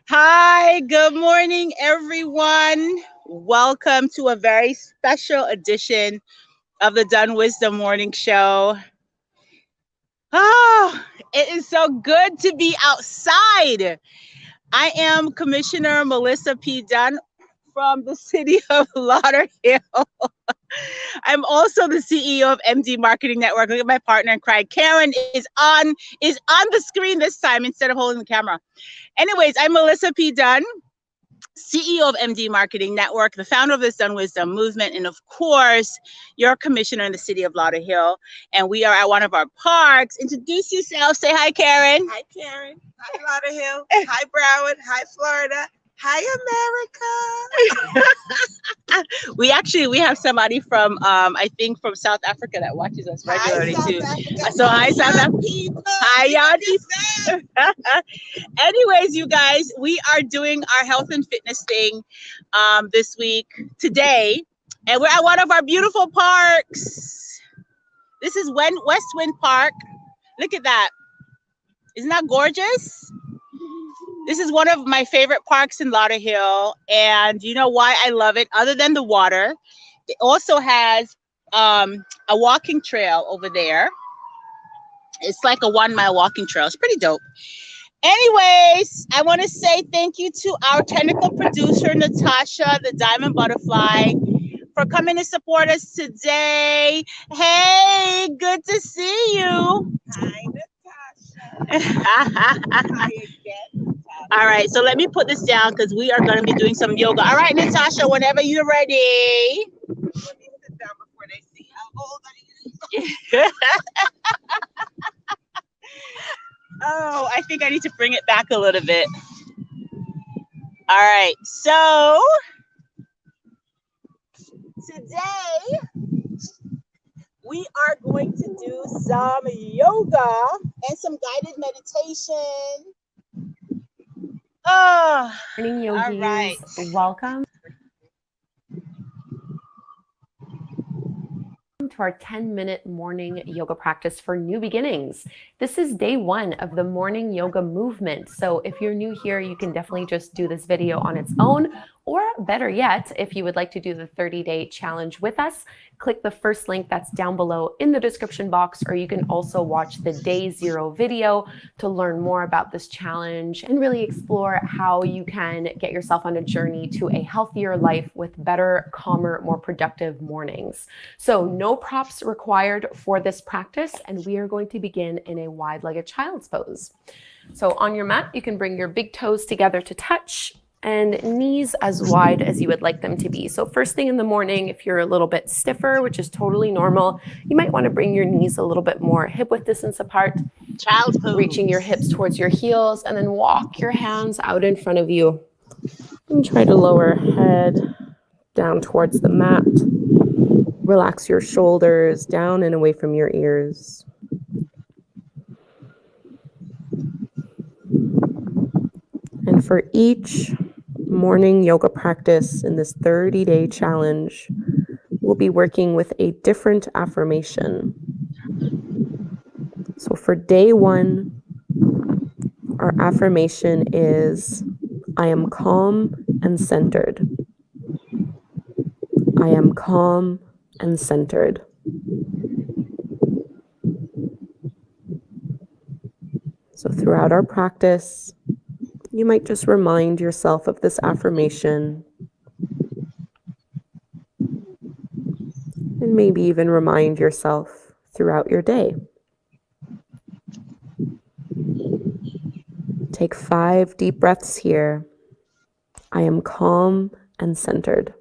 Hi, good morning, everyone. Welcome to a very special edition of the DunnWisdom Morning Show. Oh, it is so good to be outside. I am Commissioner Melissa P. Dunn from the city of Lauderhill. I'm also the CEO of MD Marketing Network. Look at my partner in crime. Karen is on the screen this time instead of holding the camera. Anyways, I'm Melissa P. Dunn, CEO of MD Marketing Network, the founder of this DunnWisdom movement, and of course, your commissioner in the city of Lauderhill. And we are at one of our parks. Introduce yourself. Say hi, Karen. Hi, Karen. Hi, Lauderhill. Hi, Broward. Hi, Florida. Hi, America. We have somebody from I think from South Africa that watches us regularly too. So hi, South Africa. Hi, y'all. Anyways, you guys, we are doing our health and fitness thing this week today, and we're at one of our beautiful parks. This is Westwind Park. Look at that. Isn't that gorgeous? This is one of my favorite parks in Lauderhill, and you know why I love it? Other than the water, it also has a walking trail over there. It's like a 1 mile walking trail. It's pretty dope. Anyways, I want to say thank you to our technical producer, Natasha, the Diamond Butterfly, for coming to support us today. Hey, good to see you. Hi, Natasha. Hi again. All right, so let me put this down because we are going to be doing some yoga. All right, Natasha, whenever you're ready. Let me sit down before they see how old I am. Oh, I think I need to bring it back a little bit. All right, so today we are going to do some yoga and some guided meditation. Oh, Morning, yogis. All right. Welcome to our 10-minute morning yoga practice for new beginnings. This is day 1 of the morning yoga movement. So if you're new here, you can definitely just do this video on its own, or better yet, if you would like to do the 30-day challenge with us, click the first link that's down below in the description box, or you can also watch the day 0 video to learn more about this challenge and really explore how you can get yourself on a journey to a healthier life with better, calmer, more productive mornings. So no props required for this practice, and we are going to begin in a wide-legged child's pose. So on your mat, you can bring your big toes together to touch, and knees as wide as you would like them to be. So first thing in the morning, if you're a little bit stiffer, which is totally normal, you might want to bring your knees a little bit more hip width distance apart. Child's pose. Reaching your hips towards your heels, and then walk your hands out in front of you. And try to lower head down towards the mat. Relax your shoulders down and away from your ears. And for each morning yoga practice in this 30-day challenge, we'll be working with a different affirmation. So for day 1, our affirmation is, I am calm and centered. I am calm and centered. So throughout our practice, you might just remind yourself of this affirmation, and maybe even remind yourself throughout your day. Take 5 deep breaths here. I am calm and centered.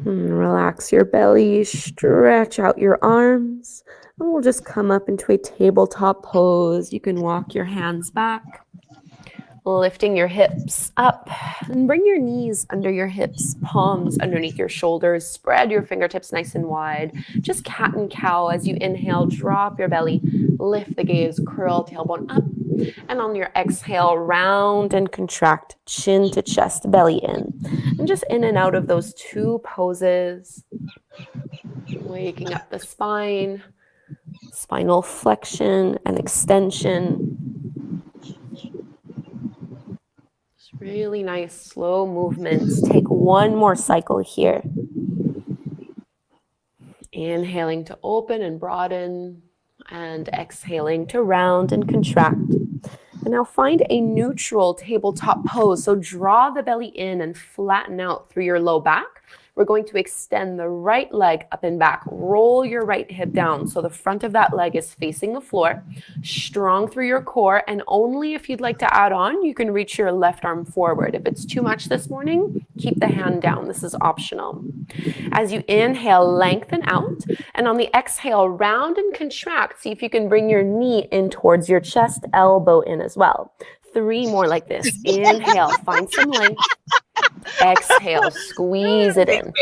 And relax your belly, stretch out your arms, and we'll just come up into a tabletop pose. You can walk your hands back, lifting your hips up, and bring your knees under your hips, palms underneath your shoulders. Spread your fingertips nice and wide. Just cat and cow as you inhale, drop your belly, lift the gaze, curl tailbone up, And on your exhale, round and contract, chin to chest, belly in. And just in and out of those two poses, waking up the spine, spinal flexion and extension. Just really nice, slow movements. Take one more cycle here. Inhaling to open and broaden, and exhaling to round and contract. And now find a neutral tabletop pose. So draw the belly in and flatten out through your low back. We're going to extend the right leg up and back. Roll your right hip down so the front of that leg is facing the floor. Strong through your core, and only if you'd like to add on, you can reach your left arm forward. If it's too much this morning, keep the hand down. This is optional. As you inhale, lengthen out, and on the exhale, round and contract. See if you can bring your knee in towards your chest, elbow in as well. 3 more like this. Inhale, find some length. Exhale, squeeze it in.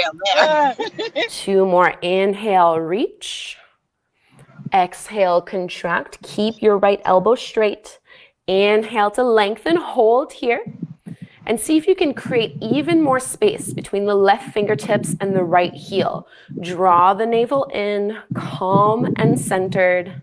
2 more. Inhale, reach. Exhale, contract. Keep your right elbow straight. Inhale to lengthen, hold here. And see if you can create even more space between the left fingertips and the right heel. Draw the navel in, calm and centered.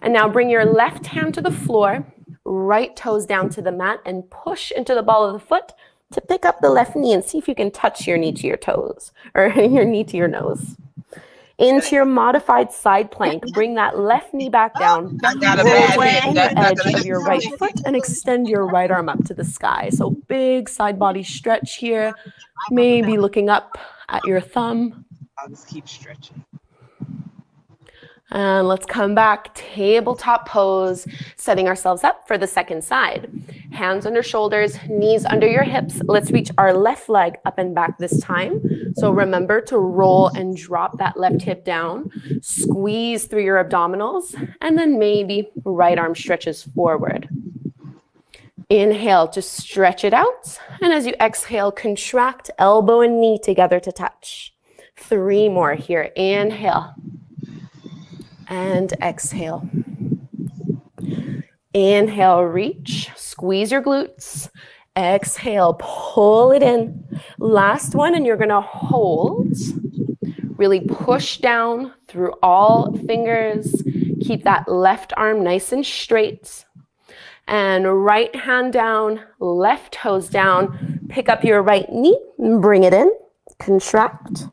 And now bring your left hand to the floor, right toes down to the mat, and push into the ball of the foot to pick up the left knee, and see if you can touch your knee to your toes, or your knee to your nose. Into your modified side plank, bring that left knee back down, roll to the inner edge of your right foot, and extend your right arm up to the sky. So big side body stretch here, maybe looking up at your thumb. I'll just keep stretching. And let's come back, tabletop pose, setting ourselves up for the second side. Hands under shoulders, knees under your hips. Let's reach our left leg up and back this time. So remember to roll and drop that left hip down. Squeeze through your abdominals, and then maybe right arm stretches forward. Inhale to stretch it out. And as you exhale, contract elbow and knee together to touch. 3 more here. Inhale. And exhale. Inhale, reach, squeeze your glutes. Exhale, pull it in. Last one, and you're gonna hold. Really push down through all fingers. Keep that left arm nice and straight. And right hand down, left toes down. Pick up your right knee and bring it in. Contract.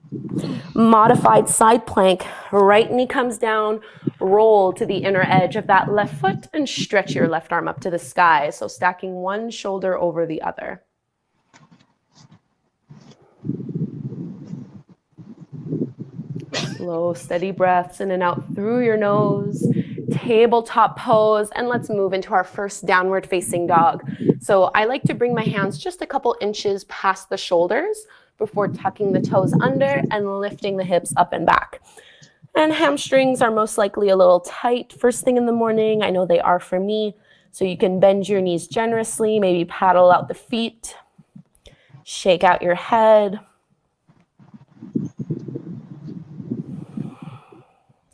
Modified side plank, right knee comes down, roll to the inner edge of that left foot and stretch your left arm up to the sky. So stacking one shoulder over the other. Slow, steady breaths in and out through your nose. Tabletop pose, and let's move into our first downward facing dog. So I like to bring my hands just a couple inches past the shoulders before tucking the toes under and lifting the hips up and back. And hamstrings are most likely a little tight first thing in the morning. I know they are for me. So you can bend your knees generously, maybe paddle out the feet, shake out your head.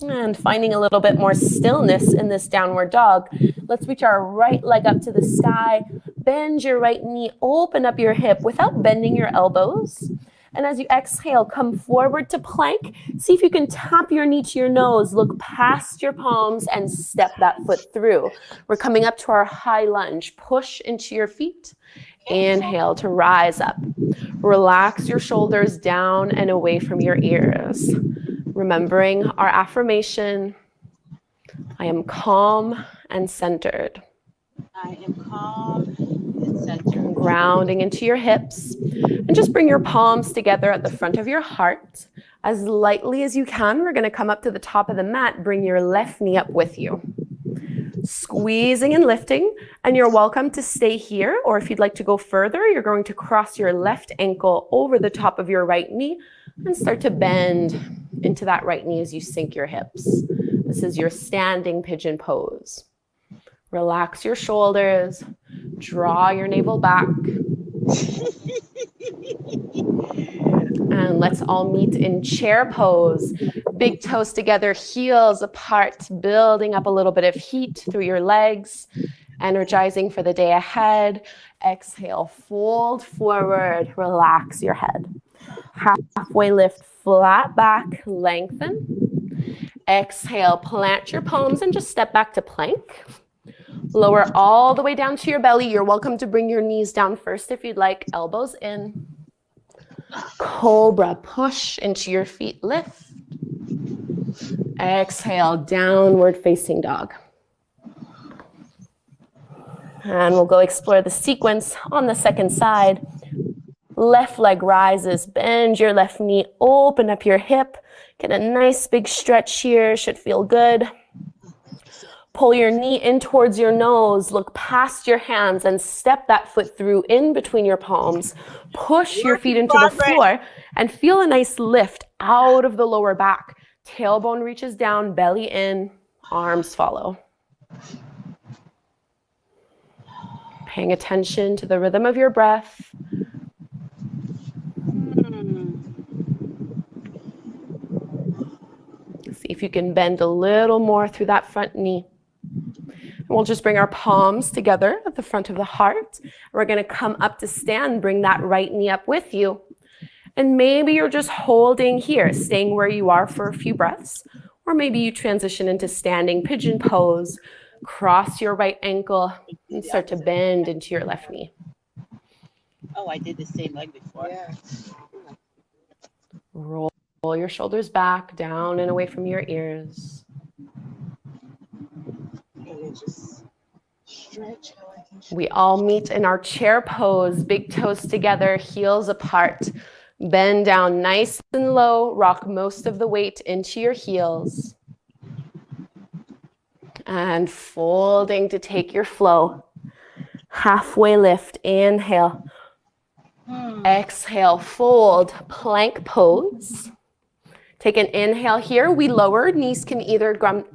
And finding a little bit more stillness in this downward dog. Let's reach our right leg up to the sky. Bend your right knee, open up your hip without bending your elbows. And as you exhale, come forward to plank. See if you can tap your knee to your nose, look past your palms and step that foot through. We're coming up to our high lunge. Push into your feet. Inhale to rise up. Relax your shoulders down and away from your ears. Remembering our affirmation, I am calm and centered. I am calm and centered. Grounding into your hips. And just bring your palms together at the front of your heart. As lightly as you can, we're going to come up to the top of the mat. Bring your left knee up with you. Squeezing and lifting. And you're welcome to stay here. Or if you'd like to go further, you're going to cross your left ankle over the top of your right knee and start to bend into that right knee as you sink your hips. This is your standing pigeon pose. Relax your shoulders, draw your navel back. And let's all meet in chair pose. Big toes together, heels apart, building up a little bit of heat through your legs, energizing for the day ahead. Exhale, fold forward, relax your head. Halfway lift, flat back, lengthen. Exhale, plant your palms and just step back to plank. Lower all the way down to your belly. You're welcome to bring your knees down first if you'd like. Elbows in. Cobra, push into your feet, lift. Exhale, downward facing dog. And we'll go explore the sequence on the second side. Left leg rises, bend your left knee, open up your hip. Get a nice big stretch here, should feel good. Pull your knee in towards your nose, look past your hands and step that foot through in between your palms. Push your feet into the floor and feel a nice lift out of the lower back. Tailbone reaches down, belly in, arms follow. Paying attention to the rhythm of your breath. See if you can bend a little more through that front knee. And we'll just bring our palms together at the front of the heart. We're going to come up to stand, bring that right knee up with you. And maybe you're just holding here, staying where you are for a few breaths. Or maybe you transition into standing pigeon pose, cross your right ankle, and start to bend into your left knee. Oh, I did the same leg before. Yeah. Roll your shoulders back, down and away from your ears. And then just stretch how I can stretch. We all meet in our chair pose, big toes together, heels apart. Bend down nice and low, rock most of the weight into your heels. And folding to take your flow. Halfway lift, inhale. Exhale, fold, plank pose. Take an inhale here. We lower, knees can either come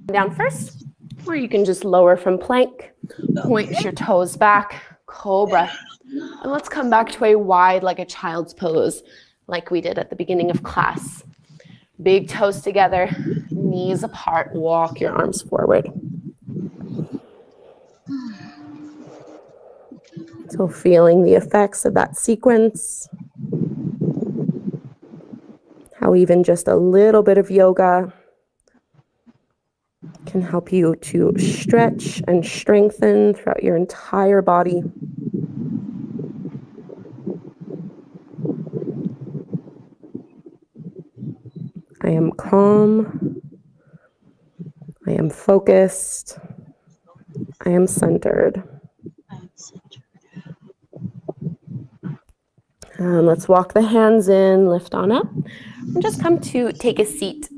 down first, or you can just lower from plank. Point your toes back, cobra. And let's come back to a wide like a child's pose, like we did at the beginning of class. Big toes together, knees apart, walk your arms forward. So feeling the effects of that sequence. How even just a little bit of yoga can help you to stretch and strengthen throughout your entire body. I am calm. I am focused. I am centered. And let's walk the hands in, lift on up, and just come to take a seat.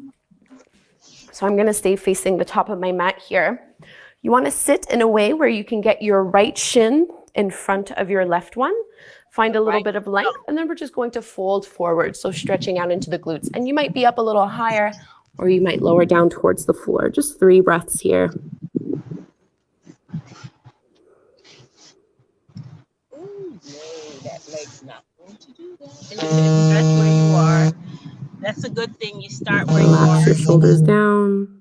So I'm going to stay facing the top of my mat here. You want to sit in a way where you can get your right shin in front of your left one. Find a little bit of length, and then we're just going to fold forward, so stretching out into the glutes. And you might be up a little higher, or you might lower down towards the floor. Just 3 breaths here. Ooh, no, that leg's not going to do that. Stretch where you are. That's a good thing. You start where you are. Relax your shoulders down.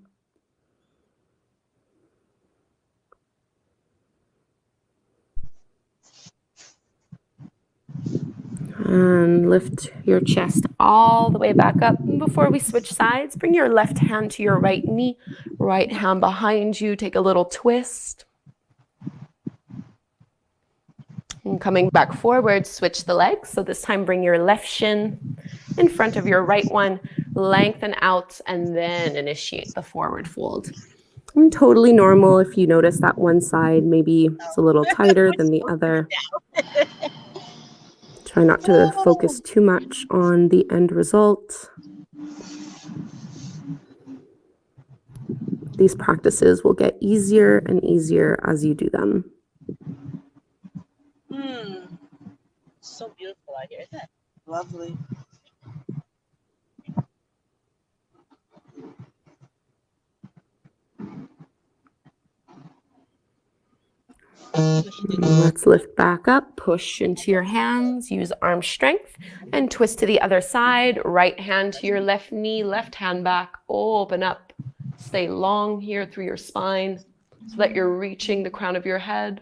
And lift your chest all the way back up. And before we switch sides, bring your left hand to your right knee, right hand behind you. Take a little twist. And coming back forward, switch the legs. So this time bring your left shin in front of your right one, lengthen out, and then initiate the forward fold. And totally normal if you notice that one side maybe it's a little tighter than the other. Try not to focus too much on the end result. These practices will get easier and easier as you do them. So beautiful out here, isn't it? Lovely. Let's lift back up, push into your hands, use arm strength, and twist to the other side. Right hand to your left knee, left hand back, open up. Stay long here through your spine so that you're reaching the crown of your head.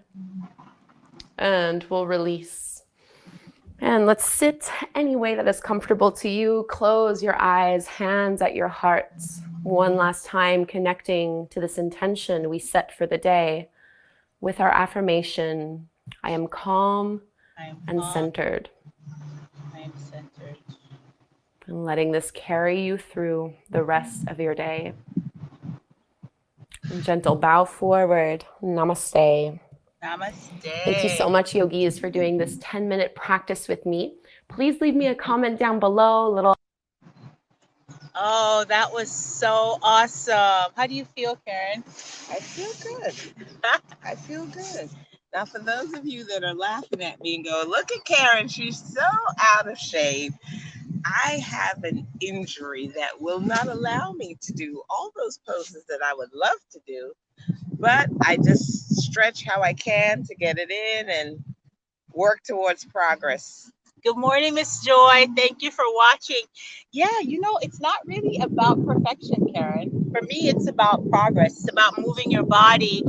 And we'll release. And let's sit any way that is comfortable to you. Close your eyes, hands at your hearts. One last time, connecting to this intention we set for the day with our affirmation, I am calm and centered. I am centered. And letting this carry you through the rest of your day. And gentle bow forward. Namaste. Namaste. Thank you so much, yogis, for doing this 10-minute practice with me. Please leave me a comment down below. Oh, that was so awesome. How do you feel, Karen? I feel good. I feel good. Now, for those of you that are laughing at me and go, look at Karen, she's so out of shape. I have an injury that will not allow me to do all those poses that I would love to do, but I just stretch how I can to get it in and work towards progress. Good morning, Miss Joy. Thank you for watching. Yeah, it's not really about perfection, Karen. For me, it's about progress. It's about moving your body.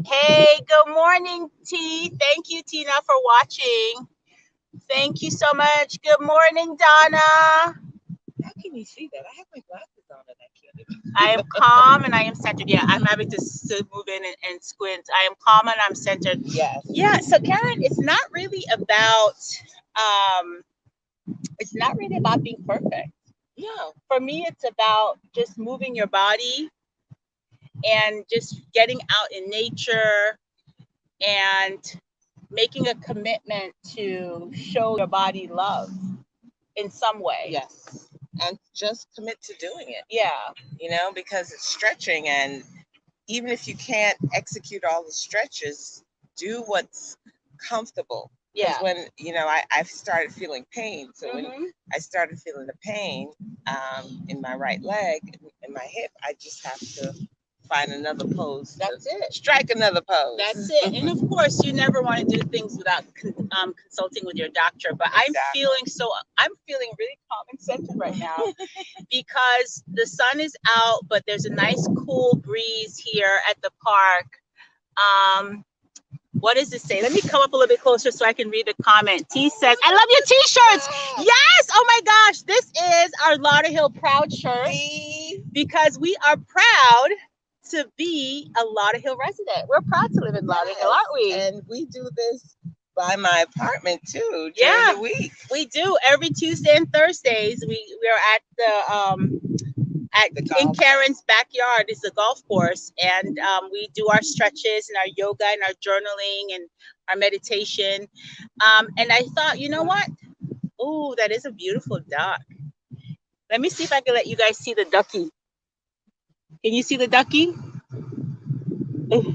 Hey, good morning, T. Thank you, Tina, for watching. Thank you so much. Good morning, Donna. How can you see that? I have my glasses on and I can't even. I am calm and I am centered. Yeah, I'm having to move in and squint. I am calm and I'm centered. Yes. Yeah, so Karen, it's not really about being perfect. No. For me, it's about just moving your body and just getting out in nature and making a commitment to show your body love in some way. Yes. And just commit to doing it. Yeah. Because it's stretching, and even if you can't execute all the stretches, do what's comfortable. Yeah. When, I've started feeling pain. So when I started feeling the pain in my right leg, in my hip, I just have to find another pose. That's it. Strike another pose. That's it. And of course, you never want to do things without consulting with your doctor. But Exactly. I'm feeling really calm and centered right now because the sun is out, but there's a nice cool breeze here at the park. What does it say? Let me come up a little bit closer so I can read the comment. T says, I love your t-shirts. Yes. Oh my gosh. This is our Lauderhill Proud shirt because we are proud to be a Lauderhill resident. We're proud to live in Lauderhill, aren't we? And we do this by my apartment too during the week. We do every Tuesday and Thursdays. We are at the in Karen's backyard is the golf course, and we do our stretches and our yoga and our journaling and our meditation. And I thought, you know what? Oh, that is a beautiful duck. Let me see if I can let you guys see the ducky. Can you see the ducky? He's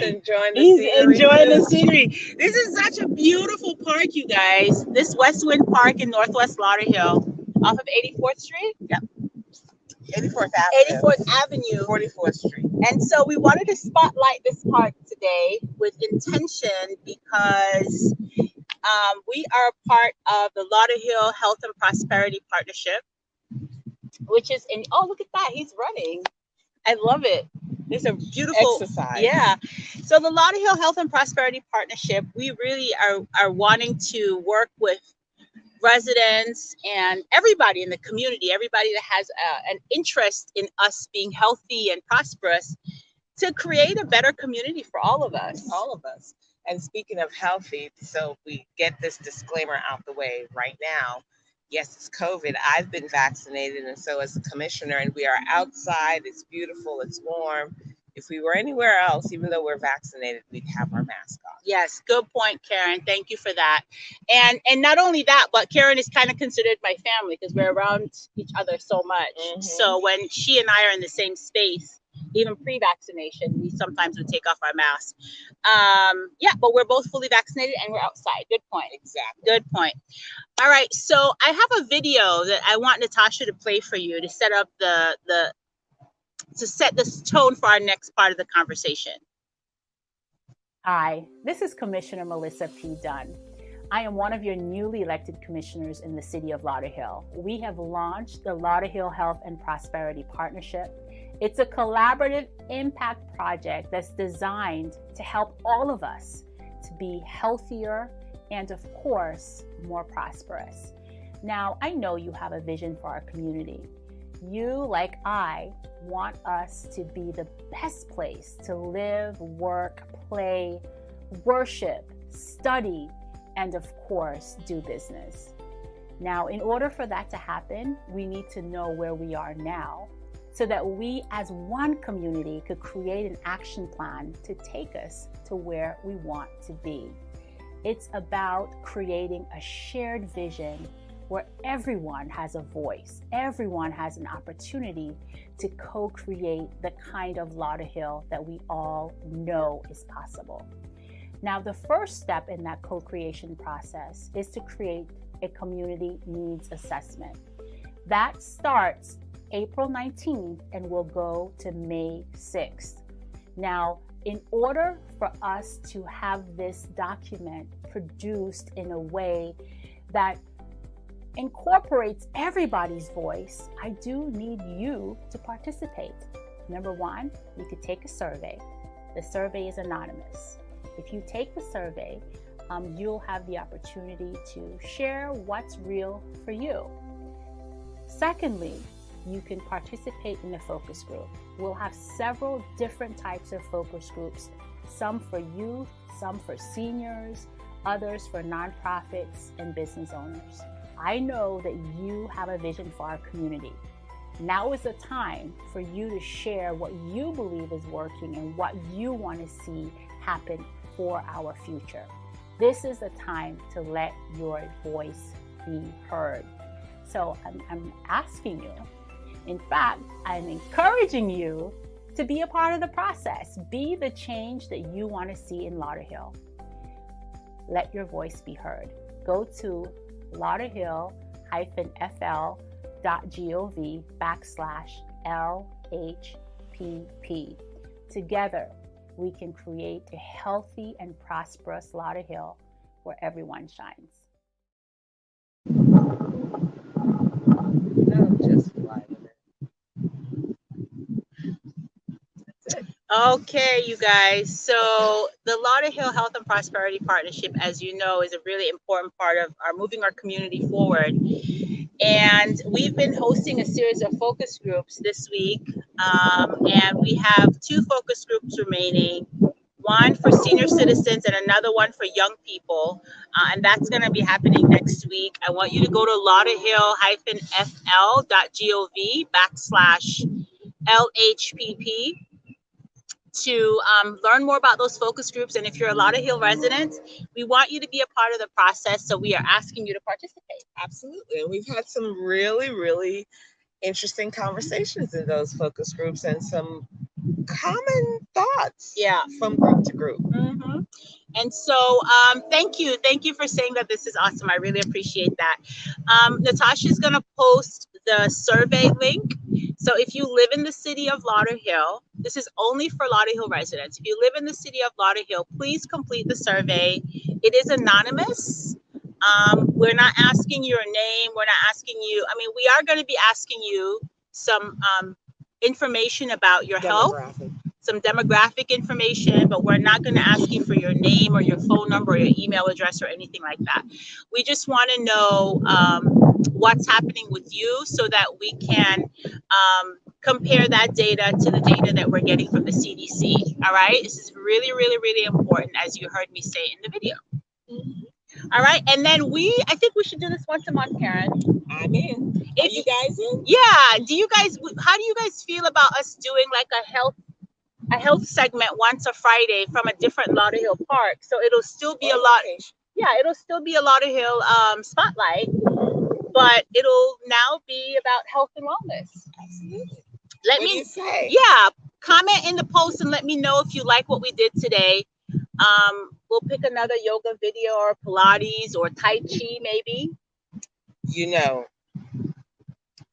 enjoying the scenery. This is such a beautiful park, you guys. This Westwind Park in Northwest Lauderhill off of 84th Street. Yep. 84th Avenue. 84th Avenue. 44th Street. And so we wanted to spotlight this park today with intention because we are a part of the Lauderhill Health and Prosperity Partnership, which is look at that. He's running. I love it. It's a beautiful exercise. Yeah. So the Lauderhill Health and Prosperity Partnership, we really are wanting to work with residents and everybody in the community, everybody that has an interest in us being healthy and prosperous, to create a better community for all of us. All of us. And speaking of healthy, so we get this disclaimer out the way right now. Yes, it's COVID. I've been vaccinated, and so as a commissioner, and we are outside. It's beautiful. It's warm. If we were anywhere else, even though we're vaccinated, we'd have our mask on. Yes, good point, Karen. Thank you for that. And not only that, but Karen is kind of considered my family because we're around each other so much. So when she and I are in the same space, even pre-vaccination, we sometimes would take off our masks. But we're both fully vaccinated and we're outside. Good point. Exactly. Good point. All right, so I have a video that I want Natasha to play for you to set up the to set this tone for our next part of the conversation. Hi, this is Commissioner Melissa P. Dunn. I am one of your newly elected commissioners in the city of Lauderhill. We have launched the Lauderhill Health and Prosperity Partnership. It's a collaborative impact project that's designed to help all of us to be healthier and, of course, more prosperous. Now, I know you have a vision for our community. You, like I, want us to be the best place to live, work, play, worship, study, and of course, do business. Now, in order for that to happen, we need to know where we are now so that we as one community could create an action plan to take us to where we want to be. It's about creating a shared vision where everyone has a voice, everyone has an opportunity to co-create the kind of Lauderhill that we all know is possible. Now, the first step in that co-creation process is to create a community needs assessment. That starts April 19th and will go to May 6th. Now, in order for us to have this document produced in a way that incorporates everybody's voice, I do need you to participate. Number one, you could take a survey. The survey is anonymous. If you take the survey, you'll have the opportunity to share what's real for you. Secondly, you can participate in a focus group. We'll have several different types of focus groups, some for youth, some for seniors, others for nonprofits and business owners. I know that you have a vision for our community. Now is the time for you to share what you believe is working and what you want to see happen for our future. This is the time to let your voice be heard. So I'm asking you, in fact, I'm encouraging you to be a part of the process. Be the change that you want to see in Lauderhill. Let your voice be heard. Go to lauderhill-fl.gov/LHPP. Together, we can create a healthy and prosperous Lauderhill where everyone shines. Okay, you guys. So the Lauderhill Health and Prosperity Partnership, as you know, is a really important part of our moving our community forward. And we've been hosting a series of focus groups this week. And we have 2 focus groups remaining, one for senior citizens and another one for young people. And that's going to be happening next week. I want you to go to lauderhill-fl.gov/LHPP to learn more about those focus groups. And if you're a Lauderhill resident, we want you to be a part of the process. So we are asking you to participate. Absolutely. And we've had some really, really interesting conversations in those focus groups and some common thoughts from group to group. Mm-hmm. And so thank you for saying that this is awesome. I really appreciate that. Natasha's going to post the survey link. So if you live in the city of Lauderhill, this is only for Lauderhill residents. If you live in the city of Lauderhill, please complete the survey. It is anonymous. We're not asking your name. We're not asking you. I mean, we are going to be asking you some information about your health, some demographic information, but we're not going to ask you for your name or your phone number or your email address or anything like that. We just want to know what's happening with you so that we can compare that data to the data that we're getting from the CDC. All right. This is really, really, really important, as you heard me say in the video. All right. And then I think we should do this once a month, Karen. I'm in. Are you guys in? Yeah. How do you guys feel about us doing like a health segment once a Friday from a different Lauderhill park? So it'll still be it'll still be a Lauderhill spotlight, but it'll now be about health and wellness. Absolutely. Let me say. Comment in the post and let me know if you like what we did today. We'll pick another yoga video or Pilates or Tai Chi maybe. You know,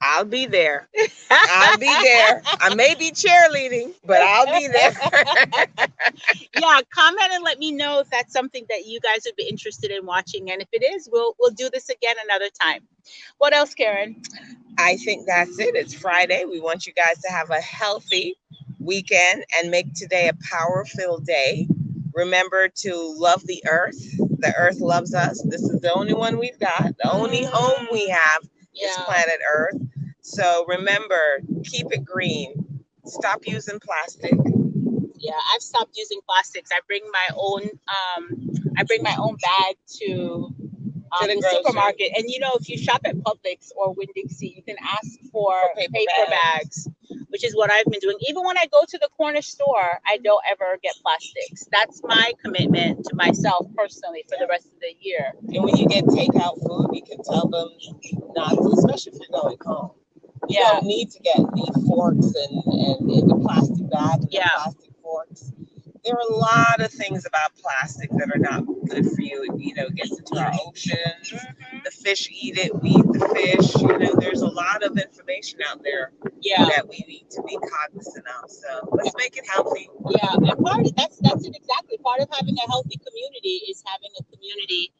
I'll be there. I'll be there. I may be cheerleading, but I'll be there. Yeah, comment and let me know if that's something that you guys would be interested in watching. And if it is, we'll do this again another time. What else, Karen? I think that's it. It's Friday. We want you guys to have a healthy weekend and make today a power-filled day. Remember to love the earth. The earth loves us. This is the only one we've got. The only home we have is planet Earth. So remember, keep it green. Stop using plastic. Yeah, I've stopped using plastics. I bring my own bag to the supermarket. And you know, if you shop at Publix or Winn-Dixie, you can ask for paper bags, which is what I've been doing. Even when I go to the corner store, I don't ever get plastics. That's my commitment to myself personally for the rest of the year. And when you get takeout food, you can tell them not to, especially if you're going home. You don't need to get the forks and in the plastic bag and the plastic forks. There are a lot of things about plastic that are not good for you. You know, it gets into our oceans. The fish eat it. We eat the fish. You know, there's a lot of information out there that we need to be cognizant of. So let's make it healthy. Yeah, and part of that's it exactly. Part of having a healthy community is having a community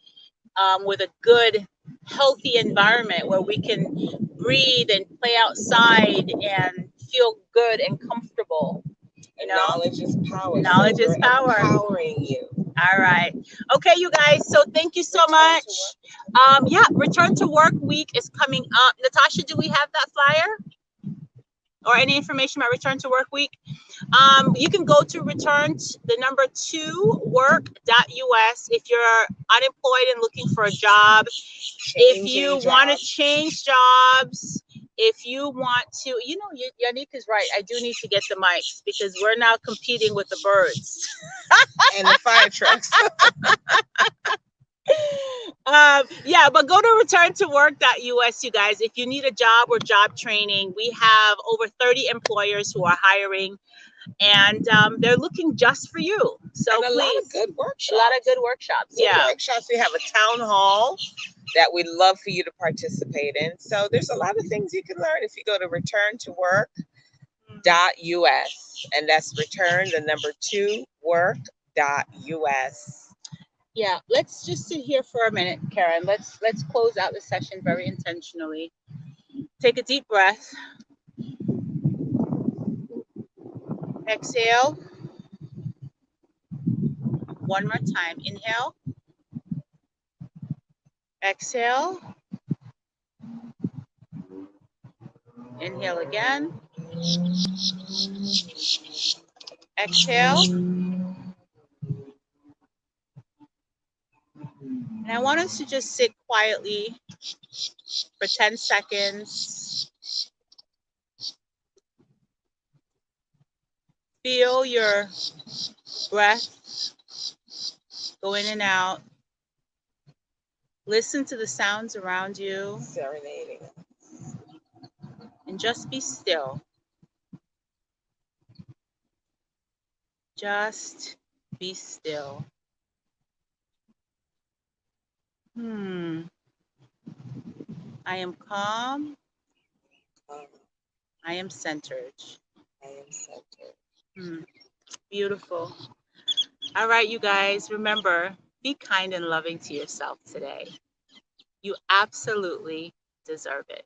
with a good, healthy environment where we can breathe and play outside and feel good and comfortable. You know? Knowledge is power. Knowledge is power. Empowering you. All right. Okay, you guys. So thank you so much. Return to work week is coming up. Natasha, do we have that flyer? Or any information about return to work week? You can go to return2work.us if you're unemployed and looking for a job. If you want to change jobs, if you want to, you know, Yannick is right. I do need to get the mics because we're now competing with the birds and the fire trucks. But go to return2work.us, you guys. If you need a job or job training, we have over 30 employers who are hiring, and they're looking just for you. So and a lot of good workshops. A lot of good workshops. Workshops. We have a town hall that we'd love for you to participate in. So there's a lot of things you can learn if you go to return2work.us, and that's return2work.us. Yeah, let's just sit here for a minute, Karen. Let's close out the session very intentionally. Take a deep breath. Exhale. One more time. Inhale. Exhale. Inhale again. Exhale. And I want us to just sit quietly for 10 seconds. Feel your breath go in and out. Listen to the sounds around you. Serenading. And just be still. Just be still. I am calm. I am centered. Beautiful. All right, you guys, remember, be kind and loving to yourself today. You absolutely deserve it.